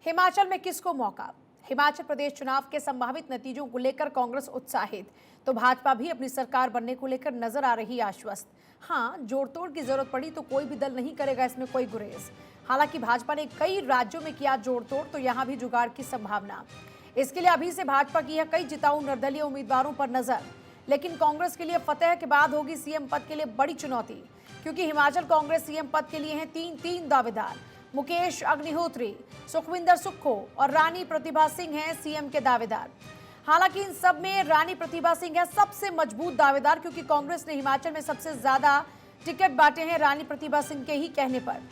हिमाचल में किसको मौका? हिमाचल प्रदेश चुनाव के संभावित नतीजों को लेकर कांग्रेस उत्साहित, तो भाजपा भी अपनी सरकार बनने को लेकर नजर आ रही आश्वस्त। हाँ, जोड़तोड़ की जरूरत पड़ी तो कोई भी दल नहीं करेगा इसमें कोई गुरेज। हालांकि भाजपा ने कई राज्यों में किया जोड़तोड़, तो यहां भी जुगाड़ की संभावना। इसके लिए अभी से भाजपा की है कई जिताऊ निर्दलीय उम्मीदवारों पर नजर। लेकिन कांग्रेस के लिए फतेह के बाद होगी सीएम पद के लिए बड़ी चुनौती, क्योंकि हिमाचल कांग्रेस सीएम पद के लिए हैं तीन दावेदार। मुकेश अग्निहोत्री, सुखविंदर सुक्खू और रानी प्रतिभा सिंह हैं सीएम के दावेदार। हालांकि इन सब में रानी प्रतिभा सिंह है सबसे मजबूत दावेदार, क्योंकि कांग्रेस ने हिमाचल में सबसे ज्यादा टिकट बांटे हैं रानी प्रतिभा सिंह के ही कहने पर।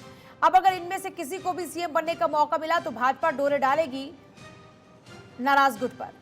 अब अगर इनमें से किसी को भी सीएम बनने का मौका मिला तो भाजपा डोरे डालेगी नाराज गुट पर।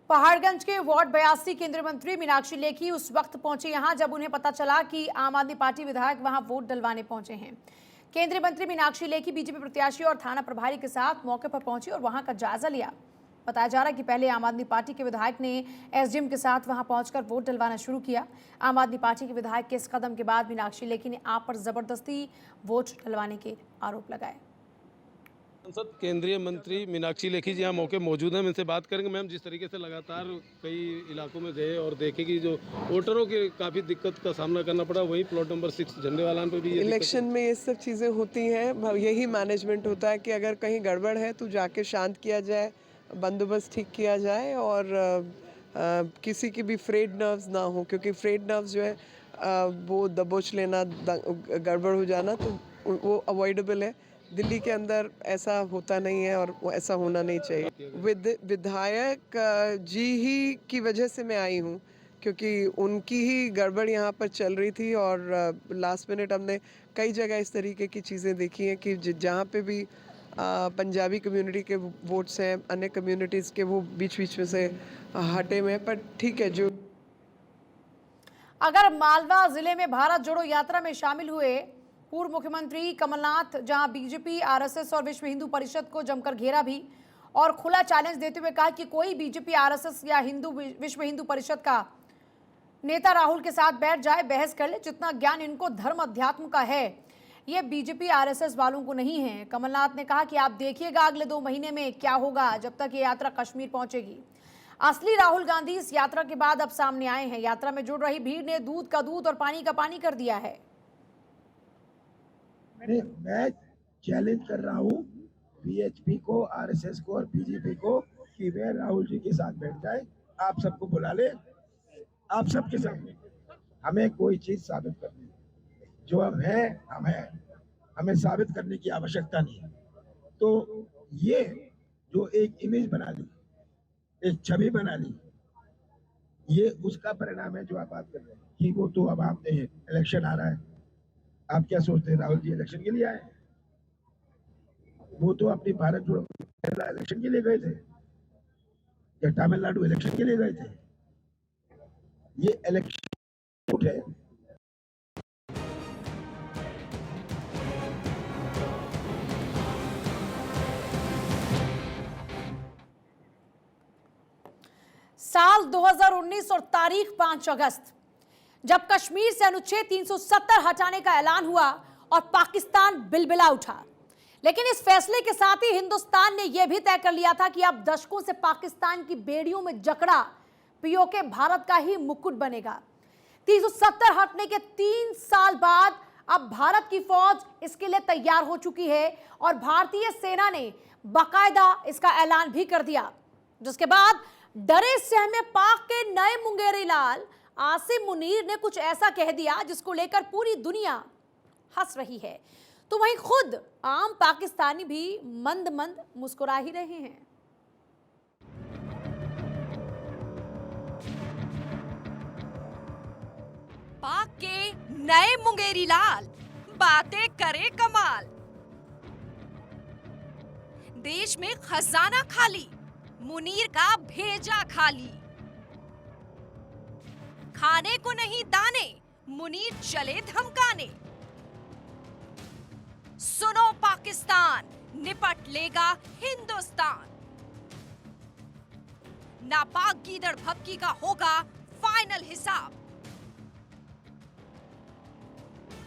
पहाड़गंज के वार्ड 82 केंद्रीय मंत्री मीनाक्षी लेखी उस वक्त पहुंचे यहां जब उन्हें पता चला कि आम आदमी पार्टी विधायक वहां वोट डलवाने पहुंचे हैं। केंद्रीय मंत्री मीनाक्षी लेखी बीजेपी प्रत्याशी और थाना प्रभारी के साथ मौके पर पहुंची और वहां का जायजा लिया। बताया जा रहा है कि पहले आम आदमी पार्टी के विधायक ने एसडीएम के साथ वहां पहुंचकर वोट डलवाना शुरू किया। आम आदमी पार्टी के विधायक के इस कदम के बाद मीनाक्षी लेखी ने आप पर जबरदस्ती वोट डलवाने के आरोप लगाए। सांसद केंद्रीय मंत्री मीनाक्षी लेखी जी यहाँ मौके मौजूद हैं, हम इनसे बात करेंगे। मैम, जिस तरीके से लगातार कई इलाकों में गए और देखे कि जो वोटरों की काफ़ी दिक्कत का सामना करना पड़ा, वहीं प्लॉट नंबर 6 झंडेवालान पे भी इलेक्शन में ये सब चीज़ें होती हैं। यही मैनेजमेंट होता है कि अगर कहीं गड़बड़ है तो जाके शांत किया जाए, बंदोबस्त ठीक किया जाए और किसी की भी फ्रेड नर्व्स ना हो, क्योंकि फ्रेड नर्व्स जो है वो दबोच लेना, गड़बड़ हो जाना, तो वो अवॉइडेबल है। दिल्ली के अंदर ऐसा होता नहीं है और वो ऐसा होना नहीं चाहिए। विधायक जी ही की वजह से मैं आई हूँ, क्योंकि उनकी ही गड़बड़ यहाँ पर चल रही थी और लास्ट मिनट हमने कई जगह इस तरीके की चीज़ें देखी हैं कि जहाँ पे भी पंजाबी कम्युनिटी के वोट्स हैं, अन्य कम्युनिटीज़ के, वो बीच बीच में से हटे हुए हैं। पर ठीक है, जो अगर मालवा जिले में भारत जोड़ो यात्रा में शामिल हुए पूर्व मुख्यमंत्री कमलनाथ, जहां बीजेपी, आरएसएस और विश्व हिंदू परिषद को जमकर घेरा भी और खुला चैलेंज देते हुए कहा कि कोई बीजेपी, आरएसएस या विश्व हिंदू परिषद का नेता राहुल के साथ बैठ जाए, बहस कर ले। जितना ज्ञान इनको धर्म अध्यात्म का है, ये बीजेपी, आरएसएस वालों को नहीं है। कमलनाथ ने कहा कि आप देखिएगा अगले 2 महीने में क्या होगा जब तक ये यात्रा कश्मीर पहुंचेगी। असली राहुल गांधी इस यात्रा के बाद अब सामने आए हैं। यात्रा में जुड़ रही भीड़ ने दूध का दूध और पानी का पानी कर दिया है। मैं चैलेंज कर रहा हूँ बीएचपी को, आरएसएस को और बीजेपी को कि वे राहुल जी के साथ बैठ जाए, आप सबको बुला ले, आप सबके सामने हमें कोई चीज साबित करनी, जो हम हैं, हमें साबित करने की आवश्यकता नहीं है। तो ये जो एक इमेज बना ली, एक छवि बना ली, ये उसका परिणाम है जो आप बात कर रहे हैं कि वो तो अब आपने इलेक्शन आ रहा है, आप क्या सोचते हैं राहुल जी इलेक्शन के लिए आए? वो तो अपनी भारत जोड़ो इलेक्शन के लिए गए थे या तमिलनाडु इलेक्शन के लिए गए थे। ये इलेक्शन है। साल 2019 और तारीख 5 अगस्त, जब कश्मीर से अनुच्छेद 370 हटाने का ऐलान हुआ और पाकिस्तान बिलबिला उठा। लेकिन इस फैसले के साथ ही हिंदुस्तान ने यह भी तय कर लिया था कि अब दशकों से पाकिस्तान की बेड़ियों में जकड़ा पीओके भारत का ही मुकुट बनेगा। 370 हटने के 3 साल बाद अब भारत की फौज इसके लिए तैयार हो चुकी है और भारतीय सेना ने बाकायदा इसका ऐलान भी कर दिया, जिसके बाद डरे सहमे पाक के नए मुंगेरी लाल आसिम मुनीर ने कुछ ऐसा कह दिया जिसको लेकर पूरी दुनिया हंस रही है, तो वहीं खुद आम पाकिस्तानी भी मंद मंद मुस्कुरा ही रहे हैं। पाक के नए मुंगेरी लाल बातें करे कमाल। देश में खजाना खाली, मुनीर का भेजा खाली। खाने को नहीं दाने, मुनीर चले धमकाने। सुनो पाकिस्तान, निपट लेगा हिंदुस्तान। नापाक गीदड़ भपकी का होगा फाइनल हिसाब।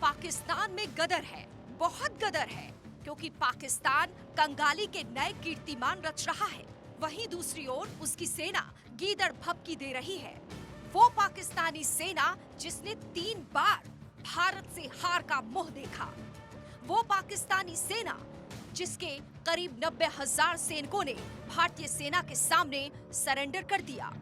पाकिस्तान में गदर है, बहुत गदर है, क्योंकि पाकिस्तान कंगाली के नए कीर्तिमान रच रहा है। वहीं दूसरी ओर उसकी सेना गीदड़ भपकी दे रही है। वो पाकिस्तानी सेना जिसने 3 बार भारत से हार का मुंह देखा। वो पाकिस्तानी सेना जिसके करीब 90,000 सैनिकों ने भारतीय सेना के सामने सरेंडर कर दिया।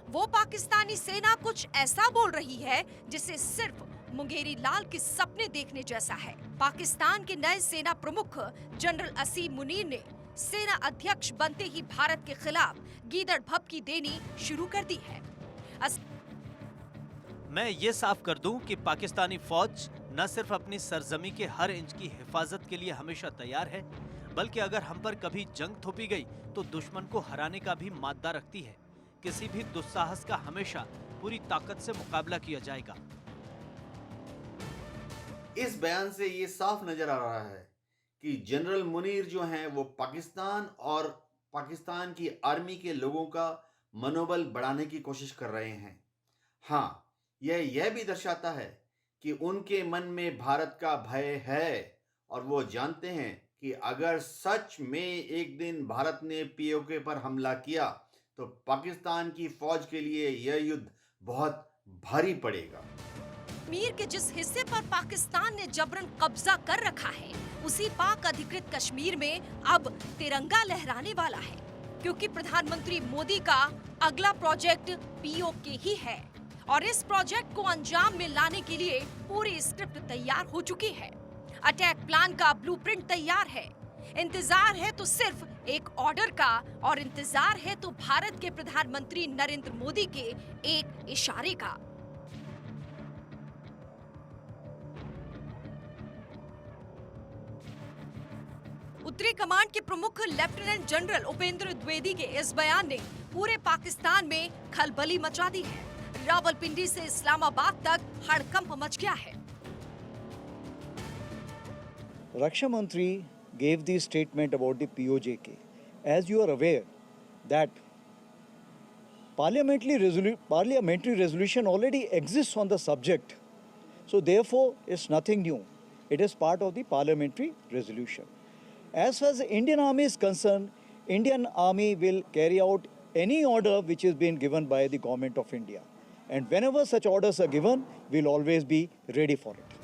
वो पाकिस्तानी सेना कुछ ऐसा बोल रही है जिसे सिर्फ मुंगेरी लाल के सपने देखने जैसा है। पाकिस्तान के नए सेना प्रमुख जनरल असीम मुनीर ने सेना अध्यक्ष बनते ही भारत के खिलाफ गीदड़ भपकी देनी शुरू कर दी है। मैं ये साफ कर दूं कि पाकिस्तानी फौज न सिर्फ अपनी सरजमी के हर इंच की हिफाजत के लिए हमेशा तैयार है, बल्कि अगर हम पर कभी जंग थोपी गई तो दुश्मन को हराने का भी मादा रखती है। किसी भी दुस्साहस का हमेशा पूरी ताकत से मुकाबला किया जाएगा। इस बयान से ये साफ नजर आ रहा है कि जनरल मुनीर जो हैं वो पाकिस्तान और पाकिस्तान की आर्मी के लोगों का मनोबल बढ़ाने की कोशिश कर रहे हैं। हाँ, यह भी दर्शाता है कि उनके मन में भारत का भय है और वो जानते हैं कि अगर सच में एक दिन भारत ने पीओके पर हमला किया तो पाकिस्तान की फौज के लिए यह युद्ध बहुत भारी पड़ेगा। कश्मीर के जिस हिस्से पर पाकिस्तान ने जबरन कब्जा कर रखा है, उसी पाक अधिकृत कश्मीर में अब तिरंगा लहराने वाला है, क्योंकि प्रधानमंत्री मोदी का अगला प्रोजेक्ट पीओके ही है और इस प्रोजेक्ट को अंजाम में लाने के लिए पूरी स्क्रिप्ट तैयार हो चुकी है। अटैक प्लान का ब्लूप्रिंट तैयार है। इंतजार है तो सिर्फ एक ऑर्डर का, और इंतजार है तो भारत के प्रधानमंत्री नरेंद्र मोदी के एक इशारे का। उत्तरी कमांड के प्रमुख लेफ्टिनेंट जनरल उपेंद्र द्विवेदी के इस बयान ने पूरे पाकिस्तान में खलबली मचा दी है। रावलपिंडी से इस्लामाबाद तक हड़कंप मच गया है। Raksha Mantri gave the statement about the POJK. As you are aware that parliamentary resolution already exists on the subject. So therefore it's nothing new. It is part of the parliamentary resolution. As far as the Indian Army is concerned, Indian Army will carry out any order which is being given by the government of India. And whenever such orders are given, we'll always be ready for it.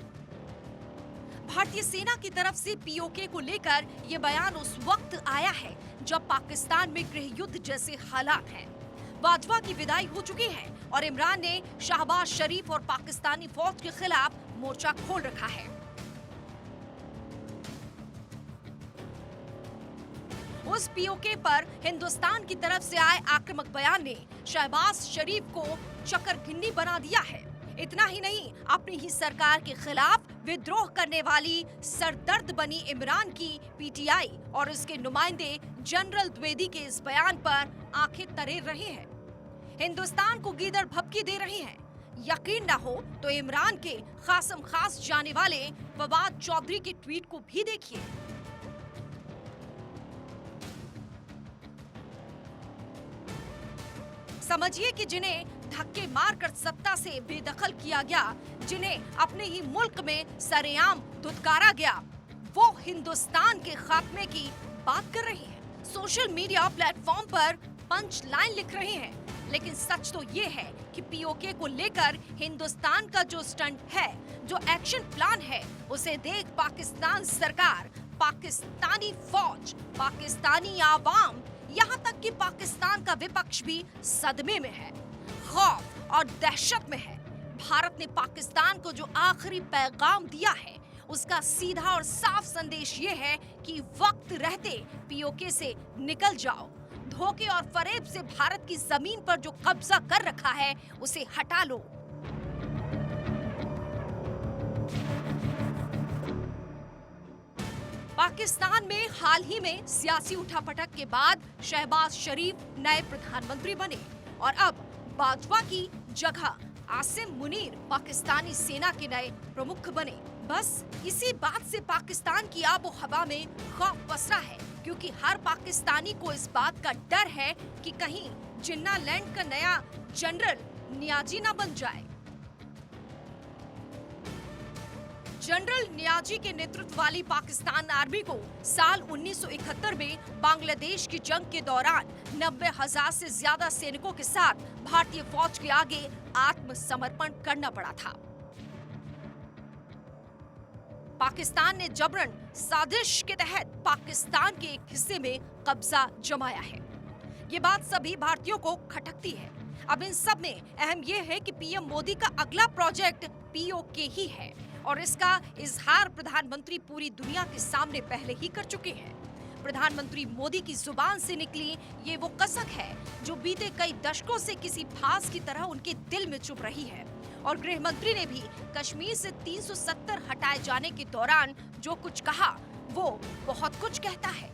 भारतीय सेना की तरफ से PoK को लेकर ये बयान उस वक्त आया है जब पाकिस्तान में गृह युद्ध जैसे हालात हैं। बाजवा की विदाई हो चुकी है और इमरान ने शहबाज शरीफ और पाकिस्तानी फौज के खिलाफ मोर्चा खोल रखा है। उस पीओके पर हिंदुस्तान की तरफ से आए आक्रामक बयान ने शहबाज शरीफ को चक्करगिन्नी बना दिया है। इतना ही नहीं, अपनी ही सरकार के खिलाफ विद्रोह करने वाली सरदर्द बनी इमरान की पीटीआई और उसके नुमाइंदे जनरल द्विवेदी के इस बयान पर आंखें तरेर रहे हैं। हिंदुस्तान को गीदड़ भपकी दे रहे हैं। यकीन न हो तो इमरान के खासम खास जाने वाले फवाद चौधरी के ट्वीट को भी देखिए। समझिए कि जिन्हें धक्के मारकर सत्ता से बेदखल किया गया, जिन्हें अपने ही मुल्क में सरेआम धुतकारा गया, वो हिंदुस्तान के खात्मे की बात कर रहे हैं। सोशल मीडिया प्लेटफॉर्म पर पंच लाइन लिख रहे हैं। लेकिन सच तो ये है कि पीओके को लेकर हिंदुस्तान का जो स्टंट है, जो एक्शन प्लान है, उसे देख पाकिस्तान सरकार, पाकिस्तानी फौज, पाकिस्तानी आवाम, यहाँ तक कि पाकिस्तान का विपक्ष भी सदमे में है, खौफ और दहशत में है। भारत ने पाकिस्तान को जो आखिरी पैगाम दिया है, उसका सीधा और साफ संदेश ये है कि वक्त रहते पीओके से निकल जाओ। धोखे और फरेब से भारत की जमीन पर जो कब्जा कर रखा है, उसे हटा लो। पाकिस्तान में हाल ही में सियासी उठापटक के बाद शहबाज शरीफ नए प्रधानमंत्री बने और अब बाजवा की जगह आसिम मुनीर पाकिस्तानी सेना के नए प्रमुख बने। बस इसी बात से पाकिस्तान की आबो हवा में खौफ पसरा है, क्योंकि हर पाकिस्तानी को इस बात का डर है कि कहीं जिन्ना लैंड का नया जनरल नियाजी ना बन जाए। जनरल नियाजी के नेतृत्व वाली पाकिस्तान आर्मी को साल 1971 में बांग्लादेश की जंग के दौरान 90,000 से ज्यादा सैनिकों के साथ भारतीय फौज के आगे आत्मसमर्पण करना पड़ा था। पाकिस्तान ने जबरन साजिश के तहत पाकिस्तान के एक हिस्से में कब्जा जमाया है। ये बात सभी भारतीयों को खटकती है। अब इन सब में अहम ये है कि पीएम मोदी का अगला प्रोजेक्ट पीओके ही है और इसका इजहार प्रधानमंत्री पूरी दुनिया के सामने पहले ही कर चुके हैं। प्रधानमंत्री मोदी की जुबान से निकली ये वो कसक है जो बीते कई दशकों से किसी फांस की तरह उनके दिल में चुभ रही है। और गृह मंत्री ने भी कश्मीर से 370 हटाए जाने के दौरान जो कुछ कहा, वो बहुत कुछ कहता है।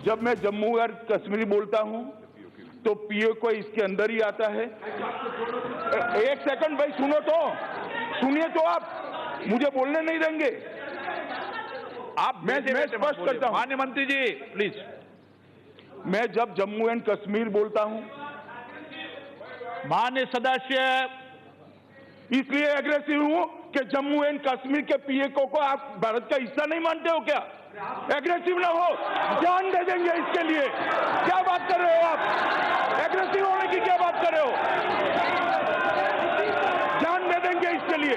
जब मैं जम्मू और कश्मीर बोलता हूं तो पीओके इसके अंदर ही आता है। एक सेकंड भाई, सुनिए तो आप मुझे बोलने नहीं देंगे। आप मैं स्पष्ट करता हूं, माननीय मंत्री जी प्लीज। मैं जब जम्मू एंड कश्मीर बोलता हूं, माननीय सदस्य, इसलिए एग्रेसिव हूं कि जम्मू एंड कश्मीर के पीओके को आप भारत का हिस्सा नहीं मानते हो क्या? एग्रेसिव ना हो, जान दे देंगे इसके लिए। क्या बात कर रहे हो आप? एग्रेसिव होने की क्या बात कर रहे हो? जान दे देंगे इसके लिए।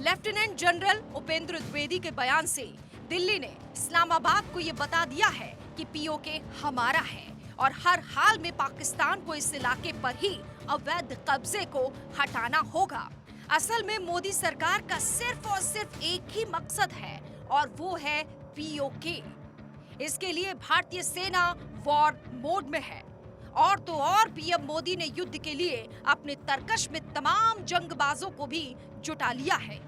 लेफ्टिनेंट जनरल उपेंद्र द्विवेदी के बयान से दिल्ली ने इस्लामाबाद को ये बता दिया है कि पीओके हमारा है और हर हाल में पाकिस्तान को इस इलाके पर ही अवैध कब्जे को हटाना होगा। असल में मोदी सरकार का सिर्फ और सिर्फ एक ही मकसद है और वो है पीओके। इसके लिए भारतीय सेना वॉर मोड में है और तो और पीएम मोदी ने युद्ध के लिए अपने तरकश में तमाम जंगबाजों को भी जुटा लिया है।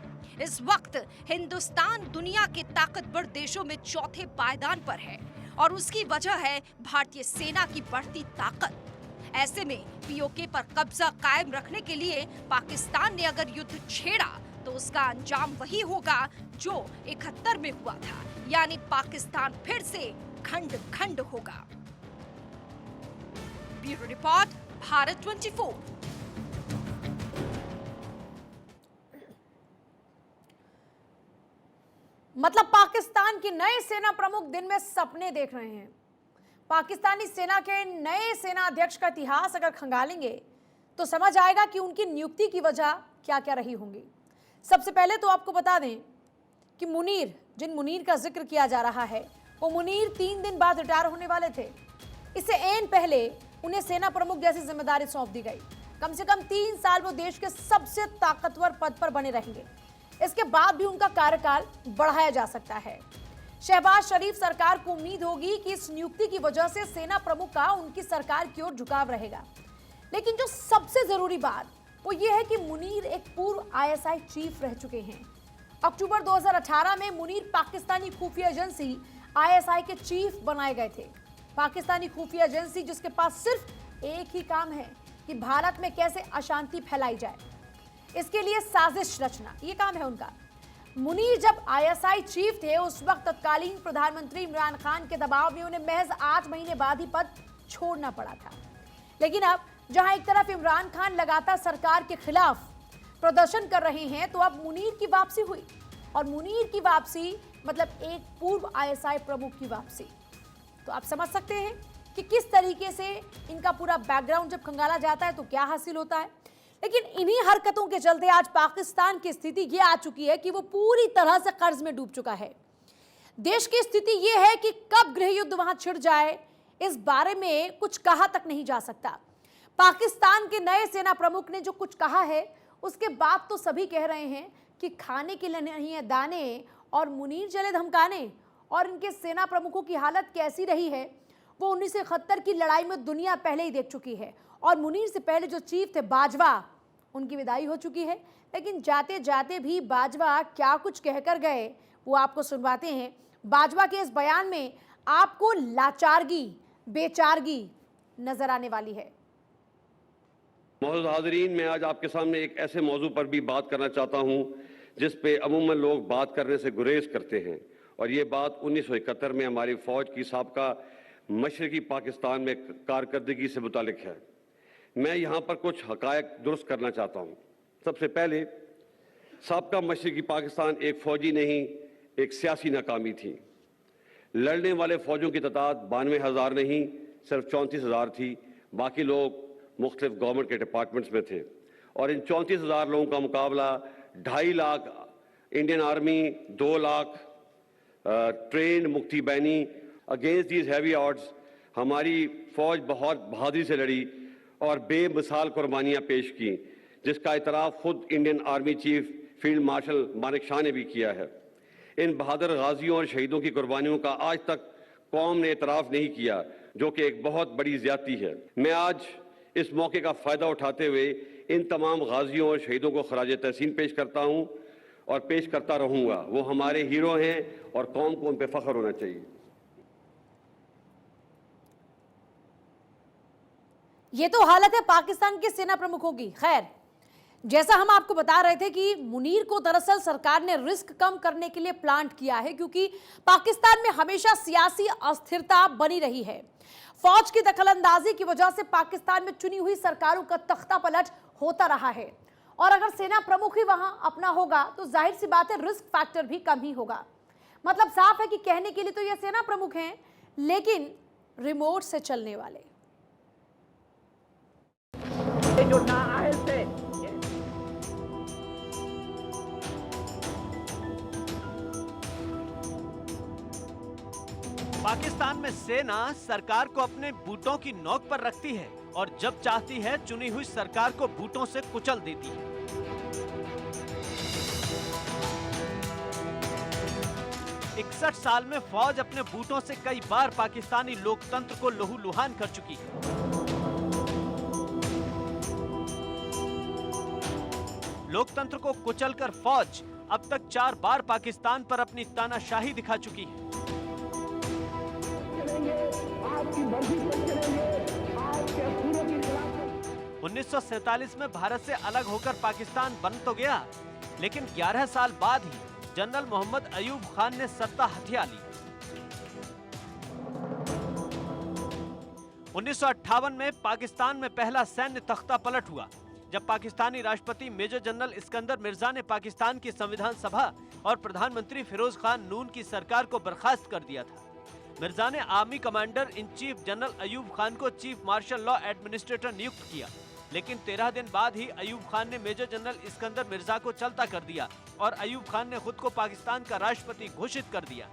इस वक्त हिंदुस्तान दुनिया के ताकतवर देशों में चौथे पायदान पर है और उसकी वजह है भारतीय सेना की बढ़ती ताकत। ऐसे में पीओके पर कब्जा कायम रखने के लिए पाकिस्तान ने अगर युद्ध छेड़ा तो उसका अंजाम वही होगा जो 71 में हुआ था, यानी पाकिस्तान फिर से खंड खंड होगा। Bureau report, Bharat 24। मतलब पाकिस्तान के नए सेना प्रमुख दिन में सपने देख रहे हैं। पाकिस्तानी सेना के नए सेना अध्यक्ष का इतिहास अगर खंगालेंगे तो समझ आएगा कि उनकी नियुक्ति की वजह क्या क्या रही होंगी। सबसे पहले तो आपको बता दें कि मुनीर, जिन मुनीर का जिक्र किया जा रहा है, वो मुनीर 3 दिन बाद रिटायर होने वाले थे। इससे ऐन पहले उन्हें सेना प्रमुख जैसी जिम्मेदारी सौंप दी गई। कम से कम 3 साल वो देश के सबसे ताकतवर पद पर बने रहेंगे। इसके बाद भी उनका कार्यकाल बढ़ाया जा सकता है। शहबाज शरीफ सरकार को उम्मीद होगी कि इस नियुक्ति की वजह से सेना प्रमुख का उनकी सरकार की ओर झुकाव रहेगा। लेकिन जो सबसे जरूरी बात वो ये है कि मुनीर एक पूर्व आईएसआई चीफ रह चुके हैं। अक्टूबर 2018 में मुनीर पाकिस्तानी खुफिया एजेंसी आईएसआई के चीफ बनाए गए थे। पाकिस्तानी खुफिया एजेंसी जिसके पास सिर्फ एक ही काम है कि भारत में कैसे अशांति फैलाई जाए, इसके लिए साजिश रचना, ये काम है उनका। मुनीर जब आईएसआई चीफ थे उस वक्त तत्कालीन प्रधानमंत्री इमरान खान के दबाव में उन्हें महज 8 महीने बाद ही पद छोड़ना पड़ा था। लेकिन अब जहां एक तरफ इमरान खान लगातार सरकार के खिलाफ प्रदर्शन कर रहे हैं, तो अब मुनीर की वापसी हुई। और मुनीर की वापसी मतलब एक पूर्व आईएसआई प्रमुख की वापसी। तो आप समझ सकते हैं कि किस तरीके से इनका पूरा बैकग्राउंड जब खंगाला जाता है तो क्या हासिल होता है। लेकिन इन्हीं हरकतों के चलते आज पाकिस्तान की स्थिति ये आ चुकी है कि वो पूरी तरह से कर्ज में डूब चुका है। देश की स्थिति ये है कि कब गृह युद्ध वहां छिड़ जाए इस बारे में कुछ कहा तक नहीं जा सकता। पाकिस्तान के नए सेना प्रमुख ने जो कुछ कहा है उसके बाद तो सभी कह रहे हैं कि खाने के लिए नहीं है दाने और मुनीर चले धमकाने। और इनके सेना प्रमुखों की हालत कैसी रही है वो 1971 की लड़ाई में दुनिया पहले ही देख चुकी है। और मुनीर से पहले जो चीफ थे बाजवा, उनकी विदाई हो चुकी है। लेकिन जाते जाते भी बाजवा क्या कुछ कहकर गए वो आपको सुनवाते हैं। बाजवा के इस बयान में आपको लाचारगी बेचारगी नजर आने वाली है। मौजूद हाज़रीन, मैं आज आपके सामने एक ऐसे मौजू पर भी बात करना चाहता हूं जिस पे अमूमन लोग बात करने से गुरेज करते हैं। और ये बात 1971 में हमारी फौज की साबका मशरकी पाकिस्तान में कारकर्दगी से मुतालिक है। मैं यहाँ पर कुछ हकायक दुरुस्त करना चाहता हूँ। सबसे पहले, साबका मशरकी पाकिस्तान एक फौजी नहीं, एक सियासी नाकामी थी। लड़ने वाले फौजों की तादाद 92,000 नहीं, सिर्फ 34,000 थी। बाकी लोग मुख्तलिफ गवर्नमेंट के डिपार्टमेंट्स में थे। और इन 34,000 लोगों का मुकाबला 2.5 lakh Indian army, 2 lakh trend मुक्ति बैनी। अगेंस्ट दीज हैवी ऑड्स हमारी फौज बहुत बहादुरी से लड़ी और बेमिसाल कुर्बानियां पेश की, जिसका इतराफ़ खुद Indian army chief field marshal Manek Shah ने भी किया है। इन बहादुर गाजियों और शहीदों की कुर्बानियों का आज तक कौम ने इतराफ़ नहीं किया, जो कि एक बहुत बड़ी ज़्यादती है। मैं आज इस मौके का फ़ायदा उठाते हुए इन तमाम गाजियों और शहीदों को खराज तहसीन पेश करता हूँ और पेश करता रहूँगा। वो हमारे हीरो हैं और कौम को उन पर फ़ख्र होना चाहिए। ये तो हालत है पाकिस्तान के सेना प्रमुखों की। खैर, जैसा हम आपको बता रहे थे कि मुनीर को दरअसल सरकार ने रिस्क कम करने के लिए प्लांट किया है, क्योंकि पाकिस्तान में हमेशा सियासी अस्थिरता बनी रही है। फौज की दखलंदाजी की वजह से पाकिस्तान में चुनी हुई सरकारों का तख्ता पलट होता रहा है। और अगर सेना प्रमुख ही वहां अपना होगा तो जाहिर सी बात है रिस्क फैक्टर भी कम ही होगा। मतलब साफ है कि कहने के लिए तो ये सेना प्रमुख हैं, लेकिन रिमोट से चलने वाले। जो नाअहल थे, पाकिस्तान में सेना सरकार को अपने बूटों की नोक पर रखती है और जब चाहती है चुनी हुई सरकार को बूटों से कुचल देती है। इकसठ साल में फौज अपने बूटों से कई बार पाकिस्तानी लोकतंत्र को लहूलुहान कर चुकी है। लोकतंत्र को कुचलकर फौज अब तक 4 बार पाकिस्तान पर अपनी तानाशाही दिखा चुकी है। 1947 में भारत से अलग होकर पाकिस्तान बन तो गया, लेकिन 11 साल बाद ही जनरल मोहम्मद अयूब खान ने सत्ता हथिया ली। 1958 में पाकिस्तान में पहला सैन्य तख्ता पलट हुआ, जब पाकिस्तानी राष्ट्रपति मेजर जनरल इस्कंदर मिर्जा ने पाकिस्तान की संविधान सभा और प्रधानमंत्री फिरोज खान नून की सरकार को बर्खास्त कर दिया था। मिर्जा ने army commander in chief general Ayub Khan को चीफ मार्शल लॉ एडमिनिस्ट्रेटर नियुक्त किया, लेकिन 13 दिन बाद ही अयूब खान ने मेजर जनरल इस्कंदर मिर्जा को चलता कर दिया और अयूब खान ने खुद को पाकिस्तान का राष्ट्रपति घोषित कर दिया।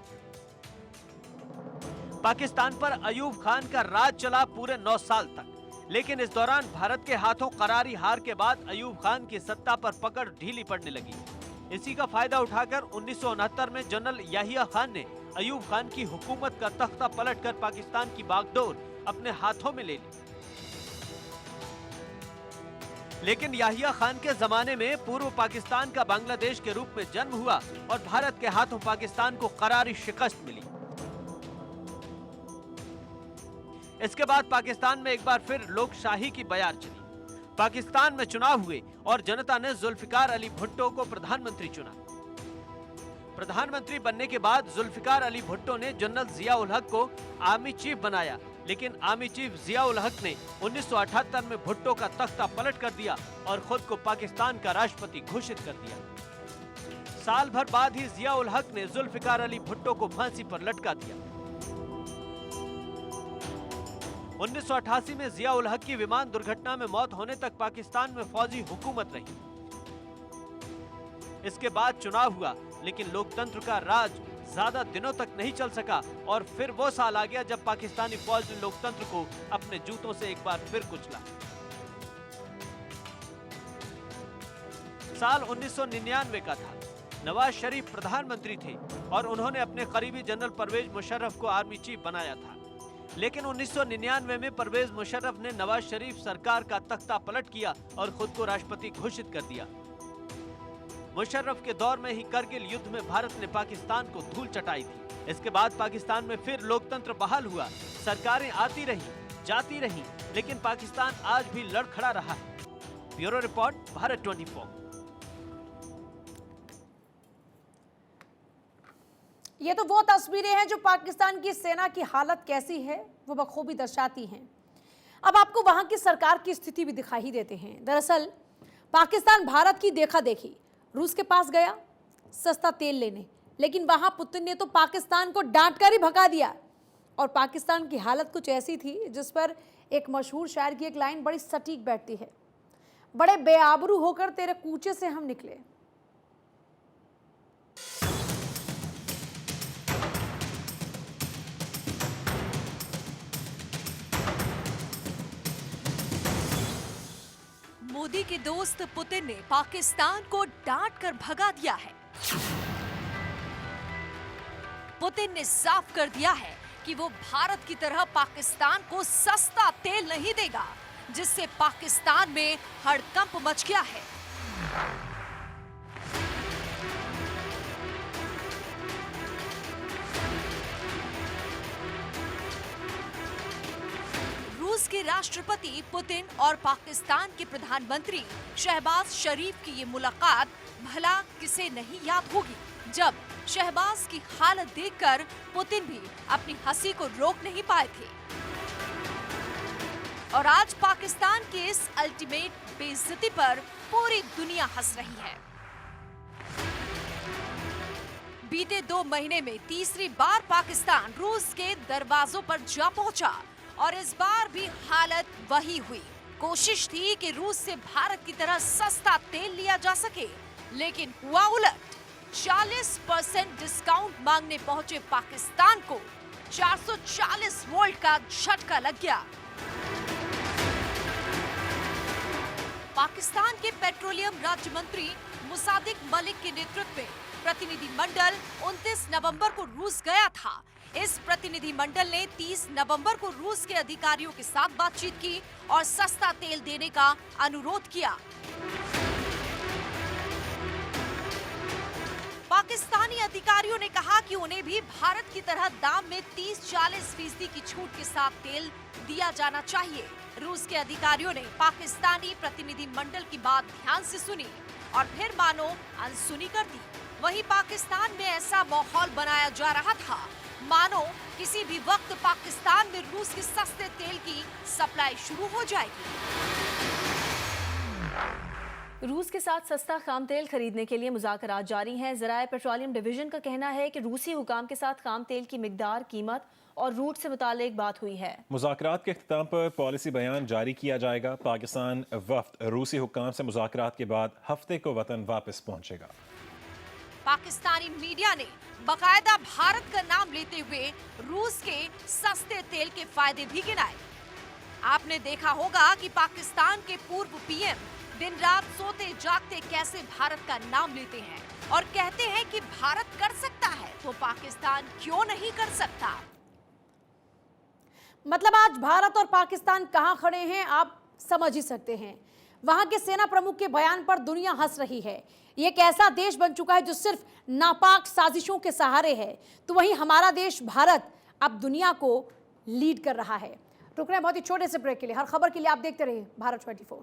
पाकिस्तान पर अयूब खान का राज चला पूरे 9 साल तक, लेकिन इस दौरान भारत के हाथों करारी हार के बाद अयूब खान की सत्ता पर पकड़ ढीली पड़ने लगी। इसी का फायदा उठाकर 1969 में जनरल याहिया खान ने अयूब खान की हुकूमत का तख्ता पलटकर पाकिस्तान की बागडोर अपने हाथों में ले ली। लेकिन याहिया खान के जमाने में पूर्व पाकिस्तान का बांग्लादेश के रूप में जन्म हुआ और भारत के हाथों पाकिस्तान को करारी शिकस्त मिली। इसके बाद पाकिस्तान में एक बार फिर लोकशाही की बयार चली। पाकिस्तान में चुनाव हुए और जनता ने जुल्फिकार अली भुट्टो को प्रधानमंत्री चुना। प्रधानमंत्री बनने के बाद जुल्फिकार अली भुट्टो ने जनरल जियाउल हक को आर्मी चीफ बनाया, लेकिन आर्मी चीफ जियाउल हक ने 1978 में भुट्टो का तख्ता पलट कर दिया और खुद को पाकिस्तान का राष्ट्रपति घोषित कर दिया। साल भर बाद ही जिया उल हक ने जुल्फिकार अली भुट्टो को फांसी पर लटका दिया। 1988 में जिया उल हक की विमान दुर्घटना में मौत होने तक पाकिस्तान में फौजी हुकूमत रही। इसके बाद चुनाव हुआ, लेकिन लोकतंत्र का राज ज्यादा दिनों तक नहीं चल सका और फिर वो साल आ गया जब पाकिस्तानी फौज ने लोकतंत्र को अपने जूतों से एक बार फिर कुचला। साल 1999 का था। नवाज शरीफ प्रधानमंत्री थे और उन्होंने अपने करीबी जनरल परवेज मुशर्रफ को आर्मी चीफ बनाया था। लेकिन 1999 में परवेज मुशर्रफ ने नवाज शरीफ सरकार का तख्ता पलट किया और खुद को राष्ट्रपति घोषित कर दिया। मुशर्रफ के दौर में ही करगिल युद्ध में भारत ने पाकिस्तान को धूल चटाई थी। इसके बाद पाकिस्तान में फिर लोकतंत्र बहाल हुआ, सरकारें आती रही, जाती रही, लेकिन पाकिस्तान आज भी लड़खड़ा रहा है। Bureau report, Bharat 24। ये तो वो तस्वीरें हैं जो पाकिस्तान की सेना की हालत कैसी है वो बखूबी दर्शाती हैं। अब आपको वहां की सरकार की स्थिति भी दिखाई ही देते हैं। दरअसल पाकिस्तान भारत की देखा देखी रूस के पास गया सस्ता तेल लेने, लेकिन वहां पुतिन ने तो पाकिस्तान को डांट कर ही भगा दिया। और पाकिस्तान की हालत कुछ ऐसी थी जिस पर एक मशहूर शायर की एक लाइन बड़ी सटीक बैठती है, बड़े बेआबरू होकर तेरे कूचे से हम निकले। मोदी के दोस्त पुतिन ने पाकिस्तान को डांट कर भगा दिया है। पुतिन ने साफ कर दिया है कि वो भारत की तरह पाकिस्तान को सस्ता तेल नहीं देगा, जिससे पाकिस्तान में हड़कंप मच गया है। रूस के राष्ट्रपति पुतिन और पाकिस्तान के प्रधानमंत्री शहबाज शरीफ की ये मुलाकात भला किसे नहीं याद होगी, जब शहबाज की हालत देखकर पुतिन भी अपनी हंसी को रोक नहीं पाए थे। और आज पाकिस्तान की इस अल्टीमेट बेइज्जती पर पूरी दुनिया हंस रही है। बीते 2 महीने में तीसरी बार पाकिस्तान रूस के दरवाजों पर जा पहुंचा और इस बार भी हालत वही हुई। कोशिश थी कि रूस से भारत की तरह सस्ता तेल लिया जा सके, लेकिन हुआ उलट। 40% डिस्काउंट मांगने पहुंचे पाकिस्तान को 440 वोल्ट का झटका लग गया। पाकिस्तान के पेट्रोलियम राज्य मंत्री मुसादिक मलिक के नेतृत्व में प्रतिनिधि मंडल 29 नवंबर को रूस गया था। इस प्रतिनिधि मंडल ने 30 नवंबर को रूस के अधिकारियों के साथ बातचीत की और सस्ता तेल देने का अनुरोध किया। पाकिस्तानी अधिकारियों ने कहा कि उन्हें भी भारत की तरह दाम में 30-40% की छूट के साथ तेल दिया जाना चाहिए। रूस के अधिकारियों ने पाकिस्तानी प्रतिनिधि मंडल की बात ध्यान से सुनी और फिर मानो अनसुनी कर दी। वहीं पाकिस्तान में ऐसा माहौल बनाया जा रहा था मानो किसी भी वक्त पाकिस्तान में रूस के सस्ते तेल की सप्लाई शुरू हो जाएगी। रूस के साथ सस्ता खाम तेल खरीदने के लिए मुज़ाकरात जारी हैं। ज़राए पेट्रोलियम डिवीजन का कहना है कि रूसी हुकाम के साथ खाम तेल की मिकदार, कीमत और रूट से मुतालिक बात हुई है। मुज़ाकरात के इख्तिताम पर पॉलिसी बयान जारी किया जाएगा। पाकिस्तान वफ्द रूसी हुकाम से मुज़ाकरात के बाद हफ्ते को वतन वापस पहुंचेगा। पाकिस्तानी मीडिया ने बाकायदा भारत का नाम लेते हुए रूस के सस्ते तेल के फायदे भी गिनाए। आपने देखा होगा कि पाकिस्तान के पूर्व पीएम दिन रात सोते जागते कैसे भारत का नाम लेते हैं और कहते हैं कि भारत कर सकता है तो पाकिस्तान क्यों नहीं कर सकता। मतलब आज भारत और पाकिस्तान कहां खड़े हैं आप समझ ही सकते हैं। वहां के सेना प्रमुख के बयान पर दुनिया हंस रही है। ये एक ऐसा देश बन चुका है जो सिर्फ नापाक साजिशों के सहारे है, तो वहीं हमारा देश भारत अब दुनिया को लीड कर रहा है। रुक रहे हैं बहुत ही छोटे से ब्रेक के लिए। हर खबर के लिए आप देखते रहिए भारत 24।